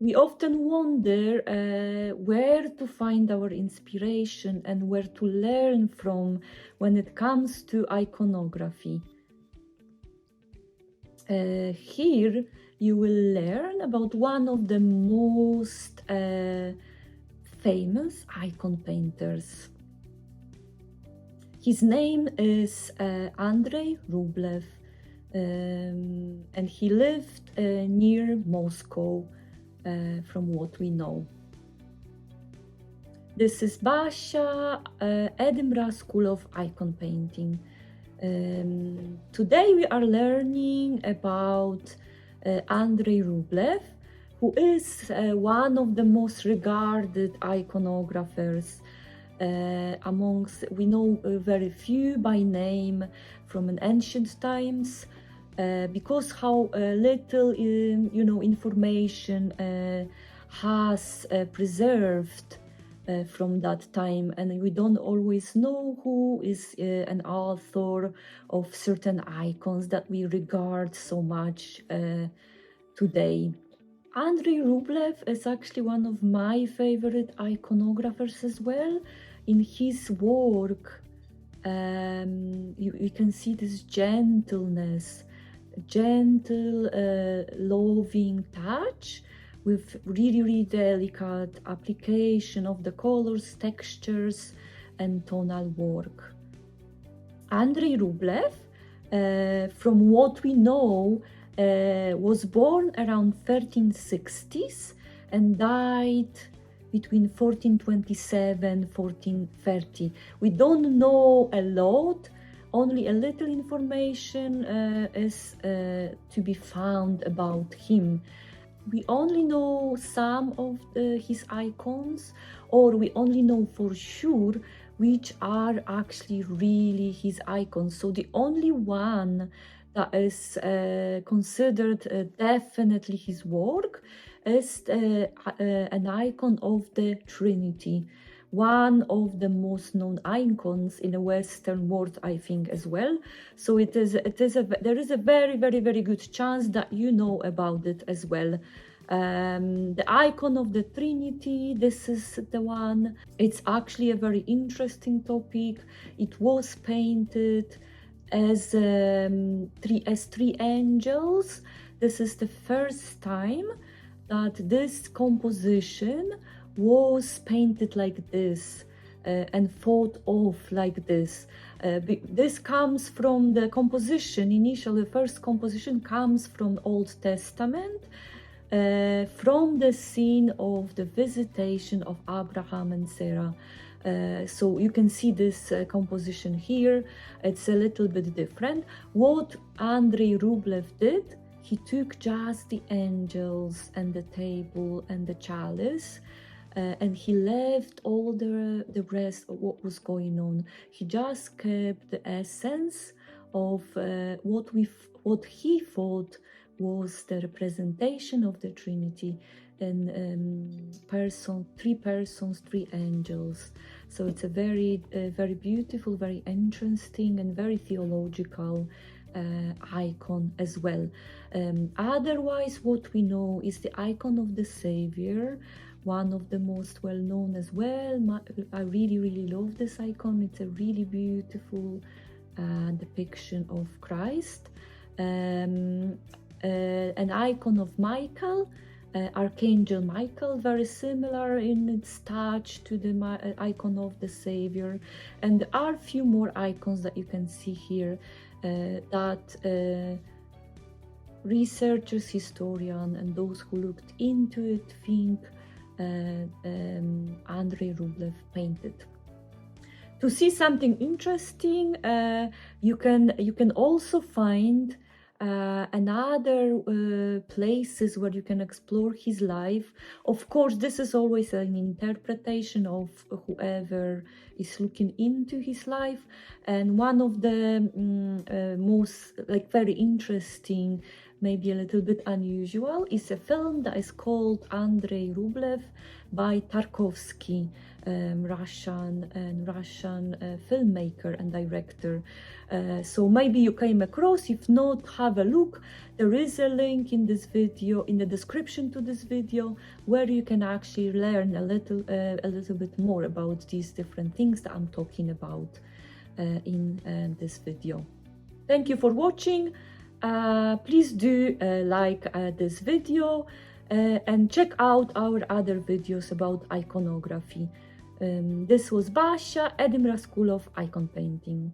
we often wonder where to find our inspiration and where to learn from when it comes to iconography. Here you will learn about one of the most famous icon painters. His name is Andrei Rublev, and he lived near Moscow, from what we know. This is Basia, Edinburgh School of Icon Painting. Today we are learning about Andrei Rublev, who is one of the most regarded iconographers amongst, we know very few by name from an ancient times, because how little information has preserved from that time, and we don't always know who is an author of certain icons that we regard so much today. Andrei Rublev is actually one of my favorite iconographers as well. In his work, you can see this gentleness, gentle, loving touch, with really delicate application of the colors, textures, and tonal work. Andrei Rublev, from what we know, was born around 1360s and died between 1427-1430. We don't know a lot, only a little information is to be found about him. We only know some of his icons, or we only know for sure which are actually really his icons. So the only one that is considered definitely his work is an icon of the Trinity, one of the most known icons in the Western world, I think, as well. So there is a very good chance that you know about it as well. The icon of the Trinity, this is the one. It's actually a very interesting topic. It was painted as three angels. This is the first time that this composition was painted like this and thought of like this. This comes from the composition. Initially, the first composition comes from Old Testament, from the scene of the visitation of Abraham and Sarah. So you can see this composition here. It's a little bit different. What Andrei Rublev did, he took just the angels and the table and the chalice, and he left all the rest of what was going on. He just kept the essence of what he thought was the representation of the Trinity, and three persons, three angels. So it's a very beautiful, very interesting, and very theological icon as well. Otherwise, what we know is the icon of the Savior, one of the most well-known as well. I really love this icon. It's a really beautiful depiction of Christ. An icon of Michael, Archangel Michael, very similar in its touch to the icon of the Savior. And there are a few more icons that you can see here that researchers, historians, and those who looked into it think Andrei Rublev painted. To see something interesting, you can also find another places where you can explore his life. Of course, this is always an interpretation of whoever is looking into his life, and one of the most very interesting maybe a little bit unusual, is a film that is called Andrei Rublev by Tarkovsky, Russian filmmaker and director. So maybe you came across. If not, have a look. There is a link in this video, in the description to this video, where you can actually learn a little bit more about these different things that I'm talking about in this video. Thank you for watching. Please do like this video and check out our other videos about iconography. This was Basia, Edinburgh School of Icon Painting.